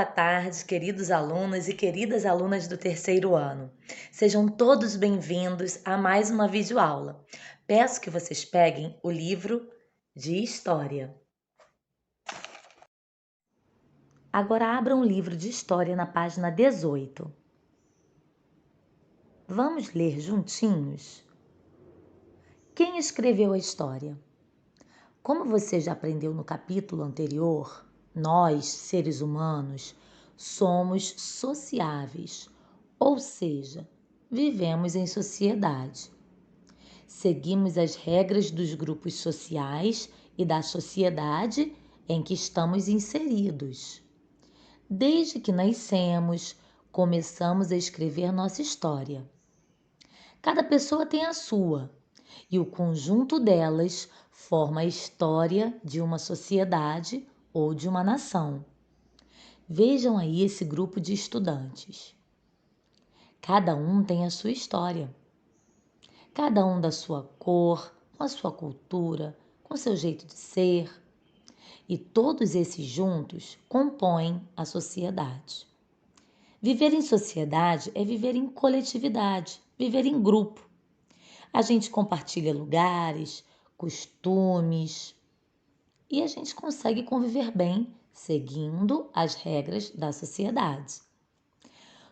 boa tarde, queridos alunos e queridas alunas do terceiro ano. Sejam todos bem-vindos a mais uma videoaula. Peço que vocês peguem o livro de História. Agora abram o livro de História na página 18. Vamos ler juntinhos? Quem escreveu a história? Como você já aprendeu no capítulo anterior, nós, seres humanos, somos sociáveis, ou seja, vivemos em sociedade. Seguimos as regras dos grupos sociais e da sociedade em que estamos inseridos. Desde que nascemos, começamos a escrever nossa história. Cada pessoa tem a sua, e o conjunto delas forma a história de uma sociedade ou de uma nação. Vejam aí esse grupo de estudantes. Cada um tem a sua história. Cada um da sua cor, com a sua cultura, com seu jeito de ser. E todos esses juntos compõem a sociedade. Viver em sociedade é viver em coletividade, viver em grupo. A gente compartilha lugares, costumes e a gente consegue conviver bem seguindo as regras da sociedade.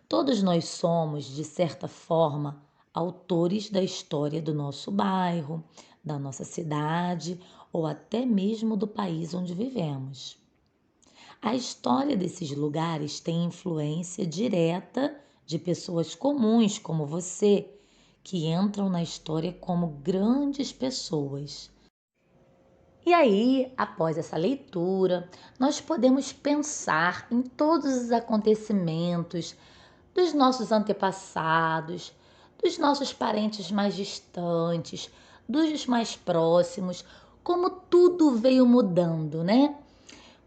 Todos nós somos, de certa forma, autores da história do nosso bairro, da nossa cidade ou até mesmo do país onde vivemos. A história desses lugares tem influência direta de pessoas comuns como você, que entram na história como grandes pessoas. E aí, após essa leitura, nós podemos pensar em todos os acontecimentos dos nossos antepassados, dos nossos parentes mais distantes, dos mais próximos, como tudo veio mudando, né?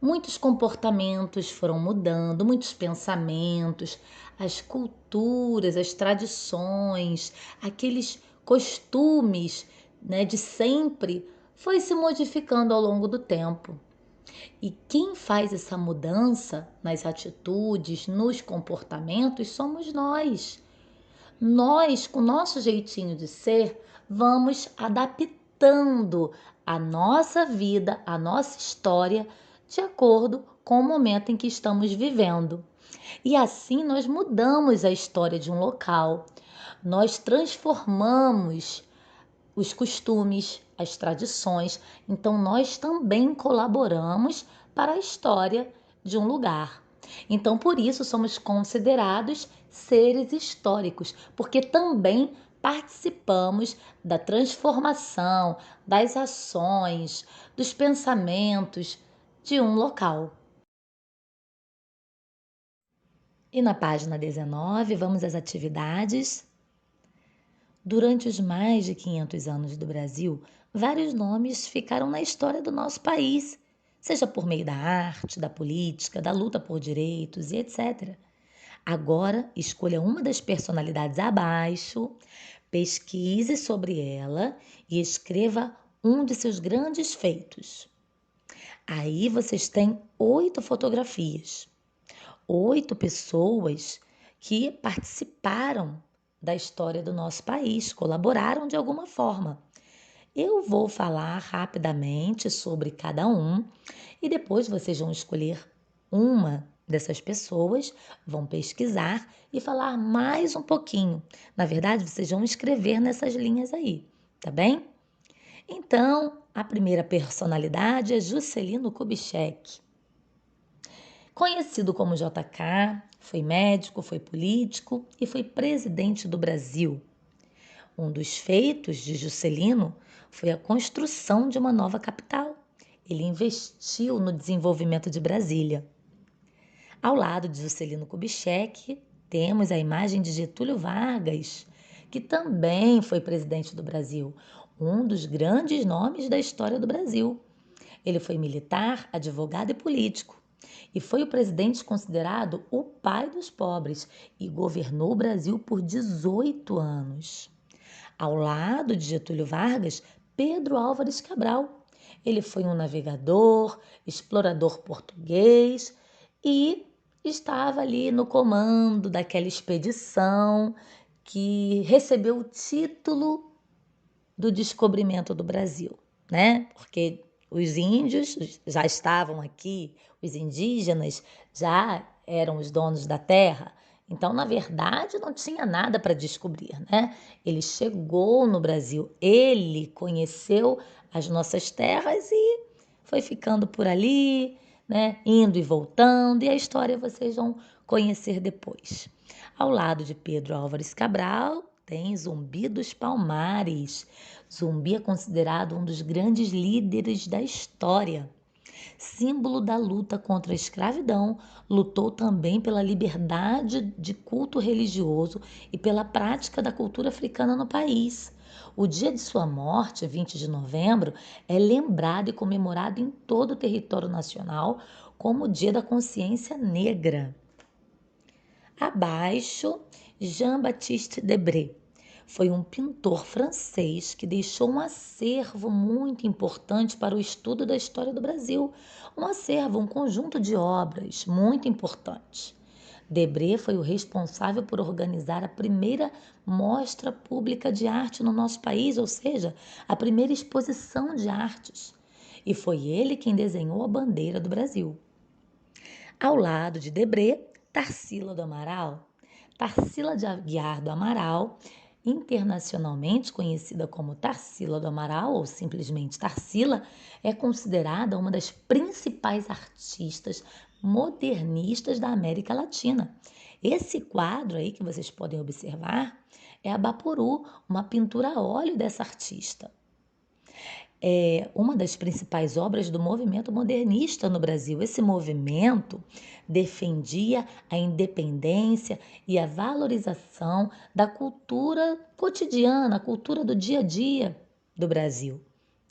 Muitos comportamentos foram mudando, muitos pensamentos, as culturas, as tradições, aqueles costumes, né, de sempre foi se modificando ao longo do tempo. E quem faz essa mudança nas atitudes, nos comportamentos, somos nós. Nós, com o nosso jeitinho de ser, vamos adaptando a nossa vida, a nossa história, de acordo com o momento em que estamos vivendo. E assim nós mudamos a história de um local, nós transformamos os costumes, as tradições, então nós também colaboramos para a história de um lugar. Então, por isso, somos considerados seres históricos, porque também participamos da transformação, das ações, dos pensamentos de um local. E na página 19, vamos às atividades. Durante os mais de 500 anos do Brasil, vários nomes ficaram na história do nosso país, seja por meio da arte, da política, da luta por direitos e etc. Agora, escolha uma das personalidades abaixo, pesquise sobre ela e escreva um de seus grandes feitos. Aí vocês têm 8 fotografias, 8 pessoas que participaram da história do nosso país, colaboraram de alguma forma. Eu vou falar rapidamente sobre cada um e depois vocês vão escolher uma dessas pessoas, vão pesquisar e falar mais um pouquinho. Na verdade, vocês vão escrever nessas linhas aí, tá bem? Então, a primeira personalidade é Juscelino Kubitschek. Conhecido como JK, foi médico, foi político e foi presidente do Brasil. Um dos feitos de Juscelino foi a construção de uma nova capital. Ele investiu no desenvolvimento de Brasília. Ao lado de Juscelino Kubitschek, temos a imagem de Getúlio Vargas, que também foi presidente do Brasil, um dos grandes nomes da história do Brasil. Ele foi militar, advogado e político. E foi o presidente considerado o pai dos pobres e governou o Brasil por 18 anos. Ao lado de Getúlio Vargas, Pedro Álvares Cabral. Ele foi um navegador, explorador português e estava ali no comando daquela expedição que recebeu o título do descobrimento do Brasil, né? Porque os índios já estavam aqui, os indígenas já eram os donos da terra. Então, na verdade, não tinha nada para descobrir, né? Ele chegou no Brasil, ele conheceu as nossas terras e foi ficando por ali, né? Indo e voltando, e a história vocês vão conhecer depois. Ao lado de Pedro Álvares Cabral, tem Zumbi dos Palmares. Zumbi é considerado um dos grandes líderes da história. Símbolo da luta contra a escravidão, lutou também pela liberdade de culto religioso e pela prática da cultura africana no país. O dia de sua morte, 20 de novembro, é lembrado e comemorado em todo o território nacional como o Dia da Consciência Negra. Abaixo, Jean-Baptiste Debré. Foi um pintor francês que deixou um acervo muito importante para o estudo da história do Brasil. Um acervo, um conjunto de obras muito importantes. Debré foi o responsável por organizar a primeira mostra pública de arte no nosso país, ou seja, a primeira exposição de artes. E foi ele quem desenhou a bandeira do Brasil. Ao lado de Debré, Tarsila do Amaral. Tarsila de Aguiar do Amaral, internacionalmente conhecida como Tarsila do Amaral ou simplesmente Tarsila, é considerada uma das principais artistas modernistas da América Latina. Esse quadro aí que vocês podem observar é a Bapuru, uma pintura a óleo dessa artista. É uma das principais obras do movimento modernista no Brasil. Esse movimento defendia a independência e a valorização da cultura cotidiana, a cultura do dia a dia do Brasil,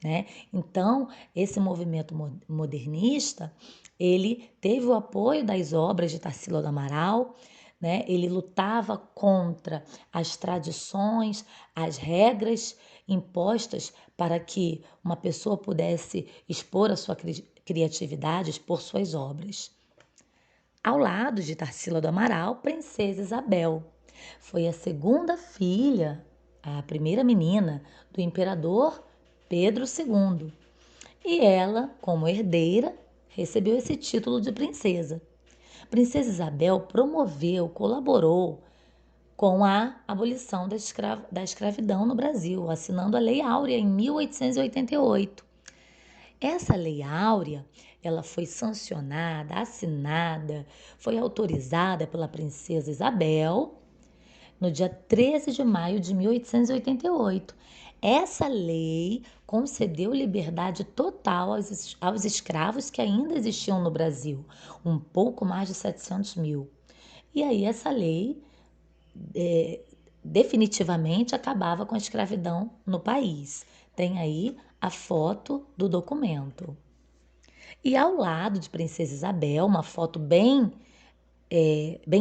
né? Então, esse movimento modernista, ele teve o apoio das obras de Tarsila do Amaral, né? Ele lutava contra as tradições, as regras impostas para que uma pessoa pudesse expor a sua criatividade, expor suas obras. Ao lado de Tarsila do Amaral, Princesa Isabel. Foi a segunda filha, a primeira menina do imperador Pedro II. E ela, como herdeira, recebeu esse título de princesa. Princesa Isabel promoveu, colaborou com a abolição da escravidão no Brasil, assinando a Lei Áurea em 1888. Essa Lei Áurea, ela foi sancionada, assinada, foi autorizada pela Princesa Isabel no dia 13 de maio de 1888. Essa lei concedeu liberdade total aos escravos que ainda existiam no Brasil, um pouco mais de 700 mil. E aí essa lei definitivamente acabava com a escravidão no país. Tem aí a foto do documento. E ao lado de Princesa Isabel, uma foto bem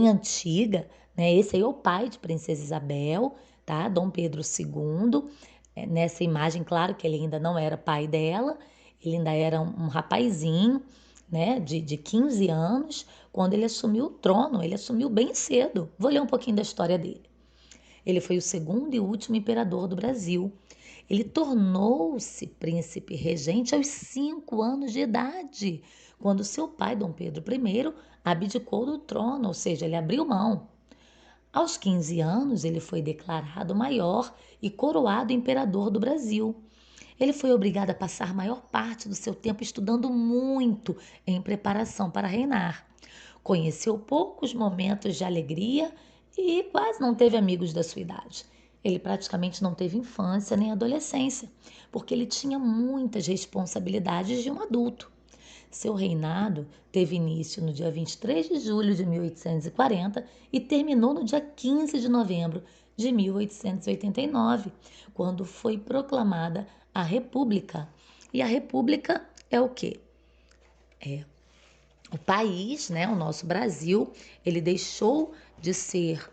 antiga, né? Esse aí é o pai de Princesa Isabel, tá? Dom Pedro II. Nessa imagem, claro que ele ainda não era pai dela, ele ainda era um rapazinho, né? De 15 anos, quando ele assumiu o trono. Ele assumiu bem cedo. Vou ler um pouquinho da história dele. Ele foi o segundo e último imperador do Brasil. Ele tornou-se príncipe regente aos 5 anos de idade, quando seu pai, Dom Pedro I, abdicou do trono, ou seja, ele abriu mão. Aos 15 anos, ele foi declarado maior e coroado imperador do Brasil. Ele foi obrigado a passar a maior parte do seu tempo estudando muito em preparação para reinar. Conheceu poucos momentos de alegria e quase não teve amigos da sua idade. Ele praticamente não teve infância nem adolescência, porque ele tinha muitas responsabilidades de um adulto. Seu reinado teve início no dia 23 de julho de 1840 e terminou no dia 15 de novembro de 1889, quando foi proclamada a República. E a República é o quê? O país, né, o nosso Brasil, ele deixou de ser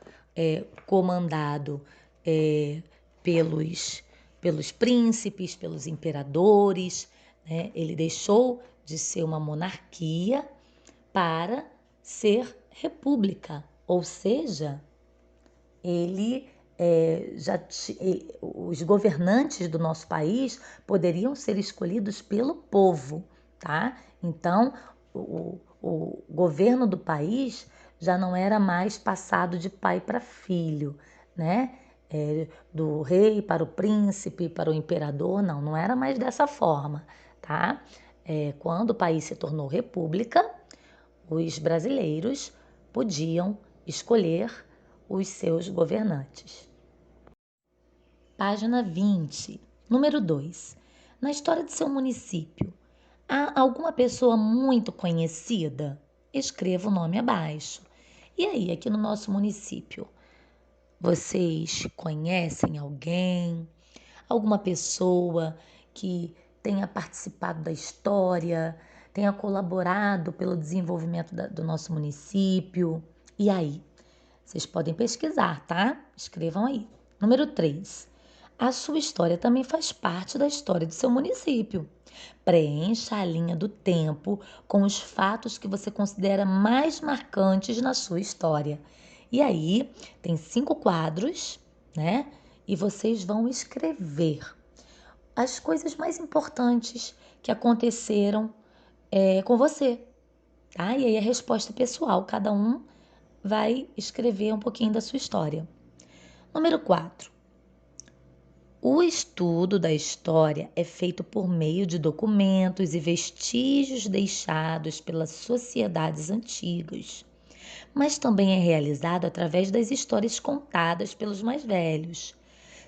comandado é, pelos, pelos príncipes, pelos imperadores, né? Ele deixou de ser uma monarquia para ser república, ou seja, os governantes do nosso país poderiam ser escolhidos pelo povo, tá? Então, o governo do país já não era mais passado de pai para filho, né? Do rei para o príncipe, para o imperador, não era mais dessa forma, tá? Quando o país se tornou república, os brasileiros podiam escolher os seus governantes. Página 20, número 2. Na história de seu município, há alguma pessoa muito conhecida? Escreva o nome abaixo. E aí, aqui no nosso município, vocês conhecem alguém? Alguma pessoa que tenha participado da história, tenha colaborado pelo desenvolvimento do nosso município? E aí? Vocês podem pesquisar, tá? Escrevam aí. Número 3. A sua história também faz parte da história do seu município. Preencha a linha do tempo com os fatos que você considera mais marcantes na sua história. E aí, tem 5 quadros, né? E vocês vão escrever as coisas mais importantes que aconteceram com você, tá? E aí a resposta pessoal, cada um vai escrever um pouquinho da sua história. Número 4. O estudo da história é feito por meio de documentos e vestígios deixados pelas sociedades antigas, mas também é realizado através das histórias contadas pelos mais velhos.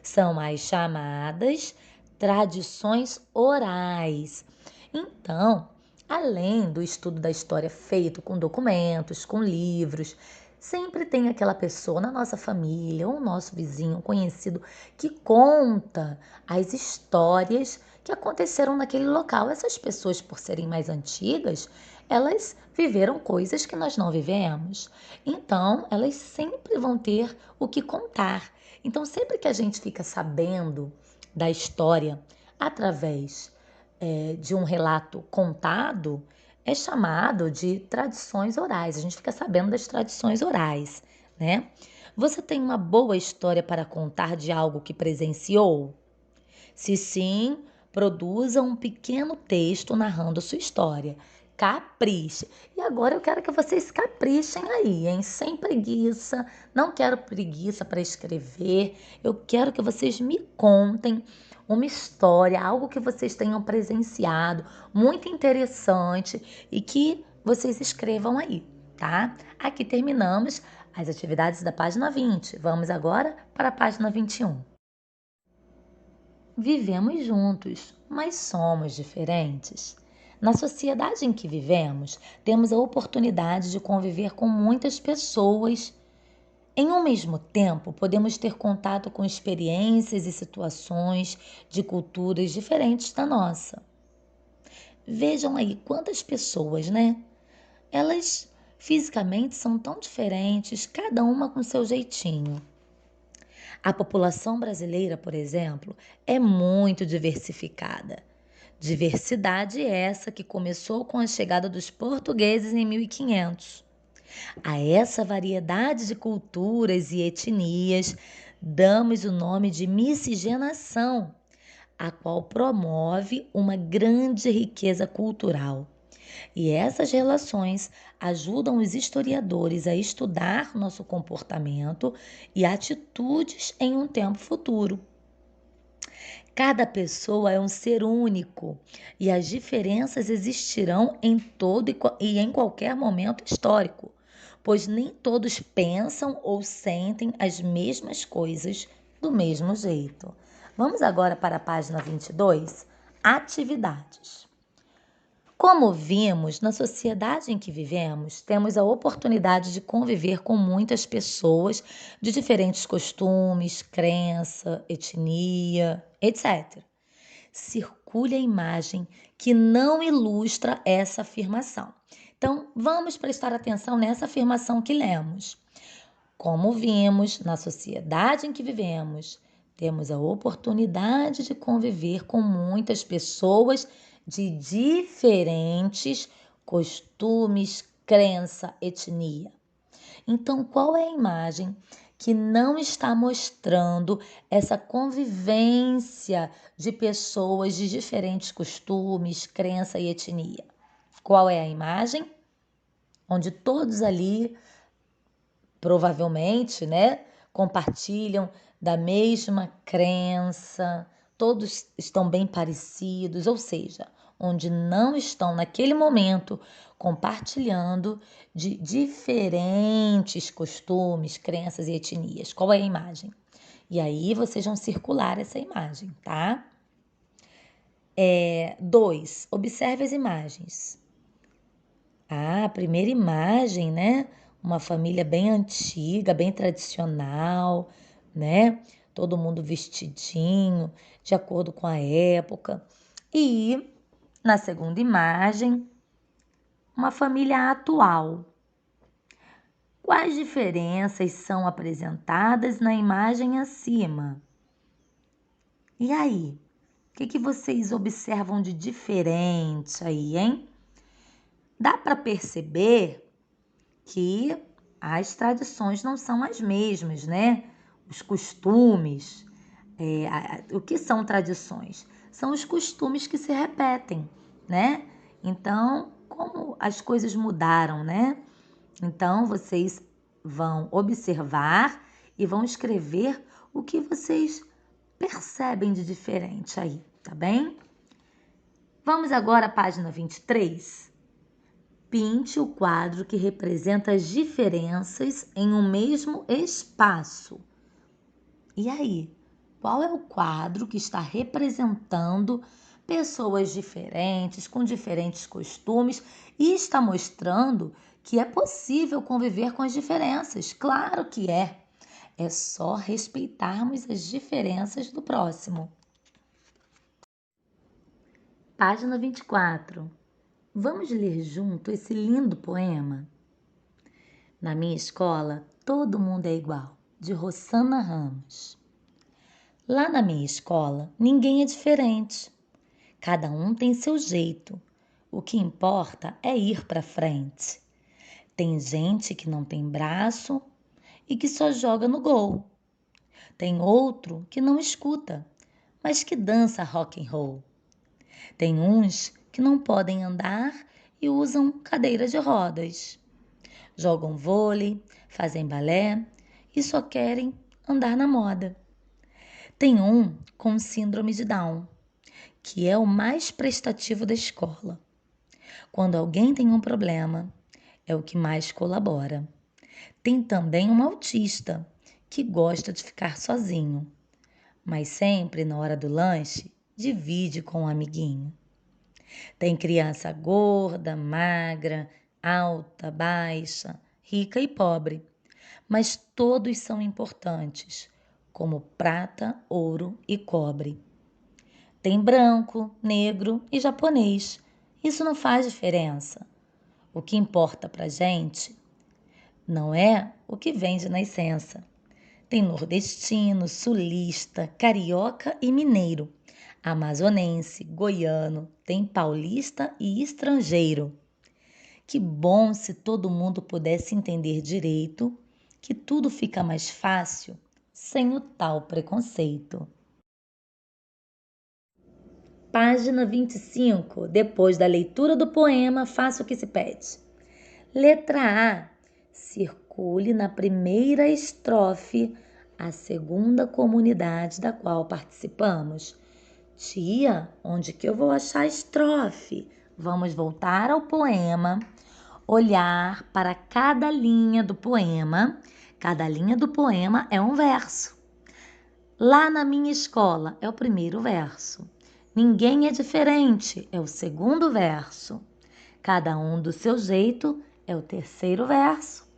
São as chamadas tradições orais. Então, além do estudo da história feito com documentos, com livros, sempre tem aquela pessoa na nossa família, ou nosso vizinho, um conhecido, que conta as histórias que aconteceram naquele local. Essas pessoas, por serem mais antigas, elas viveram coisas que nós não vivemos. Então, elas sempre vão ter o que contar. Então, sempre que a gente fica sabendo da história através de um relato contado, é chamado de tradições orais. A gente fica sabendo das tradições orais, né? Você tem uma boa história para contar de algo que presenciou? Se sim, produza um pequeno texto narrando sua história. Capriche. E agora eu quero que vocês caprichem aí, hein? Sem preguiça. Não quero preguiça para escrever. Eu quero que vocês me contem uma história, algo que vocês tenham presenciado, muito interessante e que vocês escrevam aí, tá? Aqui terminamos as atividades da página 20. Vamos agora para a página 21. Vivemos juntos, mas somos diferentes. Na sociedade em que vivemos, temos a oportunidade de conviver com muitas pessoas. Em um mesmo tempo, podemos ter contato com experiências e situações de culturas diferentes da nossa. Vejam aí quantas pessoas, né? Elas fisicamente são tão diferentes, cada uma com seu jeitinho. A população brasileira, por exemplo, é muito diversificada. Diversidade essa que começou com a chegada dos portugueses em 1500. A essa variedade de culturas e etnias damos o nome de miscigenação, a qual promove uma grande riqueza cultural. E essas relações ajudam os historiadores a estudar nosso comportamento e atitudes em um tempo futuro. Cada pessoa é um ser único e as diferenças existirão em todo e em qualquer momento histórico, pois nem todos pensam ou sentem as mesmas coisas do mesmo jeito. Vamos agora para a página 22, atividades. Como vimos, na sociedade em que vivemos, temos a oportunidade de conviver com muitas pessoas de diferentes costumes, crença, etnia, etc. Circule a imagem que não ilustra essa afirmação. Então, vamos prestar atenção nessa afirmação que lemos. Como vimos, na sociedade em que vivemos, temos a oportunidade de conviver com muitas pessoas de diferentes costumes, crença, etnia. Então, qual é a imagem que não está mostrando essa convivência de pessoas de diferentes costumes, crença e etnia? Qual é a imagem? Onde todos ali, provavelmente, né, compartilham da mesma crença, todos estão bem parecidos, ou seja, onde não estão naquele momento compartilhando de diferentes costumes, crenças e etnias. Qual é a imagem? E aí vocês vão circular essa imagem, tá? 2. Observe as imagens. A primeira imagem, né? Uma família bem antiga, bem tradicional, né? Todo mundo vestidinho, de acordo com a época. E na segunda imagem, uma família atual. Quais diferenças são apresentadas na imagem acima? E aí? O que vocês observam de diferente aí, hein? Dá para perceber que as tradições não são as mesmas, né? Os costumes. O que são tradições? São os costumes que se repetem, né? Então, como as coisas mudaram, né? Então, vocês vão observar e vão escrever o que vocês percebem de diferente aí, tá bem? Vamos agora à página 23. Pinte o quadro que representa as diferenças em um mesmo espaço. E aí, qual é o quadro que está representando pessoas diferentes, com diferentes costumes e está mostrando que é possível conviver com as diferenças? Claro que é. É só respeitarmos as diferenças do próximo. Página 24. Vamos ler junto esse lindo poema? Na minha escola, todo mundo é igual, de Rosana Ramos. Lá na minha escola, ninguém é diferente. Cada um tem seu jeito. O que importa é ir para frente. Tem gente que não tem braço e que só joga no gol. Tem outro que não escuta, mas que dança rock and roll. Tem uns que não podem andar e usam cadeira de rodas. Jogam vôlei, fazem balé e só querem andar na moda. Tem um com síndrome de Down, que é o mais prestativo da escola. Quando alguém tem um problema, é o que mais colabora. Tem também um autista, que gosta de ficar sozinho, mas sempre na hora do lanche divide com um amiguinho. Tem criança gorda, magra, alta, baixa, rica e pobre, mas todos são importantes, como prata, ouro e cobre. Tem branco, negro e japonês. Isso não faz diferença. O que importa pra gente não é o que vem de nascença. Tem nordestino, sulista, carioca e mineiro, amazonense, goiano, tem paulista e estrangeiro. Que bom se todo mundo pudesse entender direito, que tudo fica mais fácil sem o tal preconceito. Página 25. Depois da leitura do poema, faça o que se pede. Letra A. Circule na primeira estrofe a segunda comunidade da qual participamos. Tia, onde que eu vou achar a estrofe? Vamos voltar ao poema, olhar para cada linha do poema. Cada linha do poema é um verso. Lá na minha escola é o primeiro verso. Ninguém é diferente é o segundo verso. Cada um do seu jeito é o terceiro verso.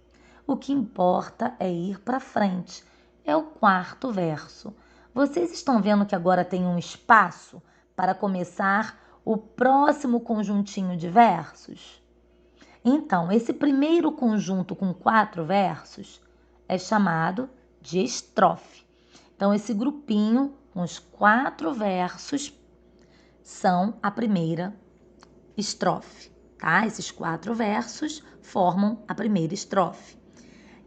O que importa é ir para frente. É o quarto verso. Vocês estão vendo que agora tem um espaço para começar o próximo conjuntinho de versos? Então, esse primeiro conjunto com 4 versos é chamado de estrofe. Então, esse grupinho com os 4 versos são a primeira estrofe, tá? Esses 4 versos formam a primeira estrofe.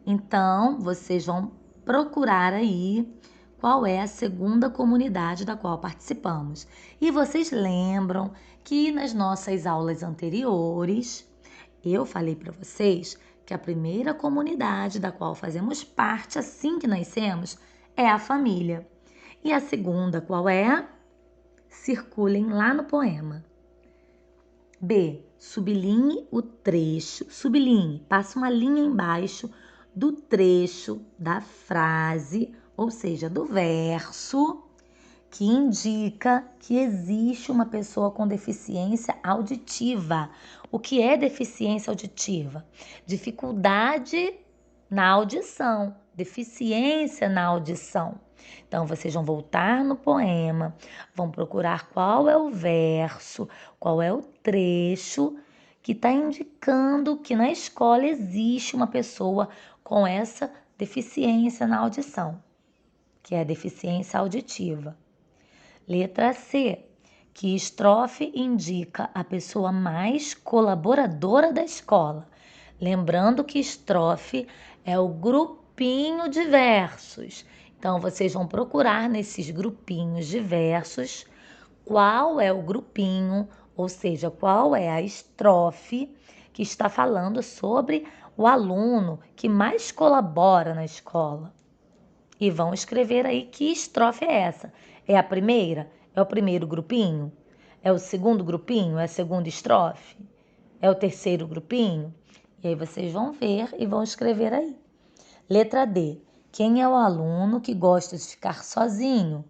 Então, vocês vão procurar aí qual é a segunda comunidade da qual participamos. E vocês lembram que nas nossas aulas anteriores, eu falei para vocês que a primeira comunidade da qual fazemos parte assim que nascemos é a família. E a segunda, qual é? Circulem lá no poema. B. Sublinhe o trecho. Sublinhe, passa uma linha embaixo do trecho da frase, ou seja, do verso, que indica que existe uma pessoa com deficiência auditiva. O que é deficiência auditiva? Dificuldade na audição, deficiência na audição. Então, vocês vão voltar no poema, vão procurar qual é o verso, qual é o trecho que está indicando que na escola existe uma pessoa com essa deficiência na audição, que é a deficiência auditiva. Letra C. Que estrofe indica a pessoa mais colaboradora da escola? Lembrando que estrofe é o grupinho de versos. Então, vocês vão procurar nesses grupinhos de versos qual é o grupinho, ou seja, qual é a estrofe que está falando sobre o aluno que mais colabora na escola. E vão escrever aí que estrofe é essa. É a primeira? É o primeiro grupinho? É o segundo grupinho? É a segunda estrofe? É o terceiro grupinho? E aí vocês vão ver e vão escrever aí. Letra D. Quem é o aluno que gosta de ficar sozinho?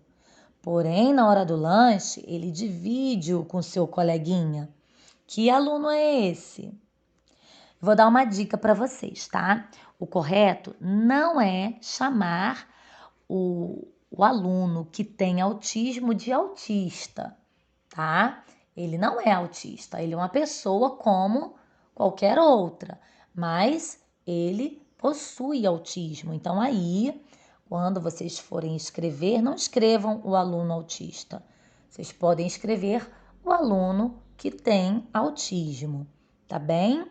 Porém, na hora do lanche, ele divide-o com seu coleguinha. Que aluno é esse? Vou dar uma dica para vocês, tá? O correto não é chamar o aluno que tem autismo de autista, tá? Ele não é autista, ele é uma pessoa como qualquer outra, mas ele possui autismo. Então aí, quando vocês forem escrever, não escrevam o aluno autista. Vocês podem escrever o aluno que tem autismo, tá bem?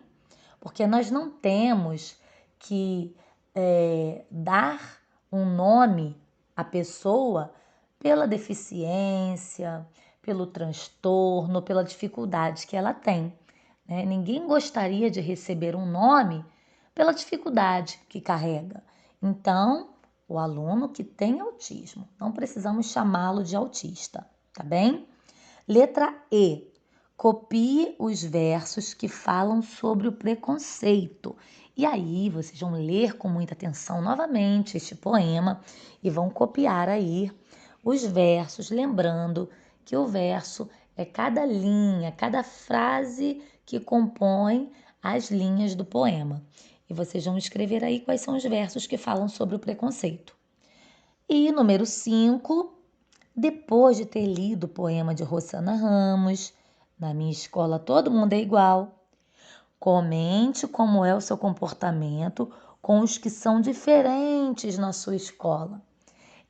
Porque nós não temos que dar um nome à pessoa pela deficiência, pelo transtorno, pela dificuldade que ela tem, né? Ninguém gostaria de receber um nome pela dificuldade que carrega. Então, o aluno que tem autismo, não precisamos chamá-lo de autista, tá bem? Letra E. Copie os versos que falam sobre o preconceito. E aí vocês vão ler com muita atenção novamente este poema e vão copiar aí os versos, lembrando que o verso é cada linha, cada frase que compõe as linhas do poema. E vocês vão escrever aí quais são os versos que falam sobre o preconceito. E número 5. Depois de ter lido o poema de Rossana Ramos, Na Minha Escola Todo Mundo é Igual, comente como é o seu comportamento com os que são diferentes na sua escola.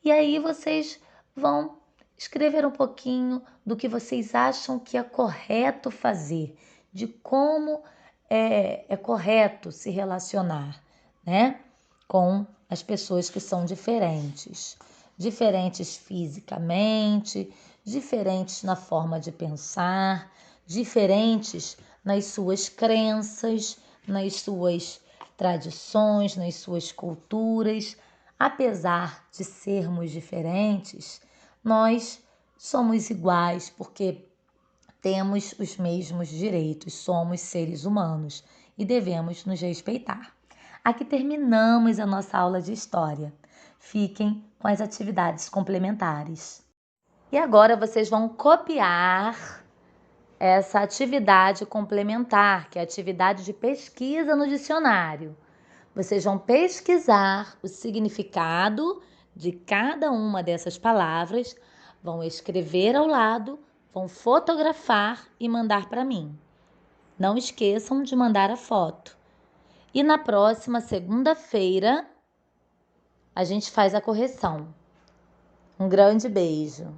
E aí vocês vão escrever um pouquinho do que vocês acham que é correto fazer, de como é correto se relacionar, né, com as pessoas que são diferentes. Diferentes fisicamente, diferentes na forma de pensar, diferentes nas suas crenças, nas suas tradições, nas suas culturas. Apesar de sermos diferentes, nós somos iguais porque temos os mesmos direitos, somos seres humanos e devemos nos respeitar. Aqui terminamos a nossa aula de história. Fiquem com as atividades complementares. E agora vocês vão copiar essa atividade complementar, que é a atividade de pesquisa no dicionário. Vocês vão pesquisar o significado de cada uma dessas palavras, vão escrever ao lado, vão fotografar e mandar para mim. Não esqueçam de mandar a foto. E na próxima segunda-feira a gente faz a correção. Um grande beijo!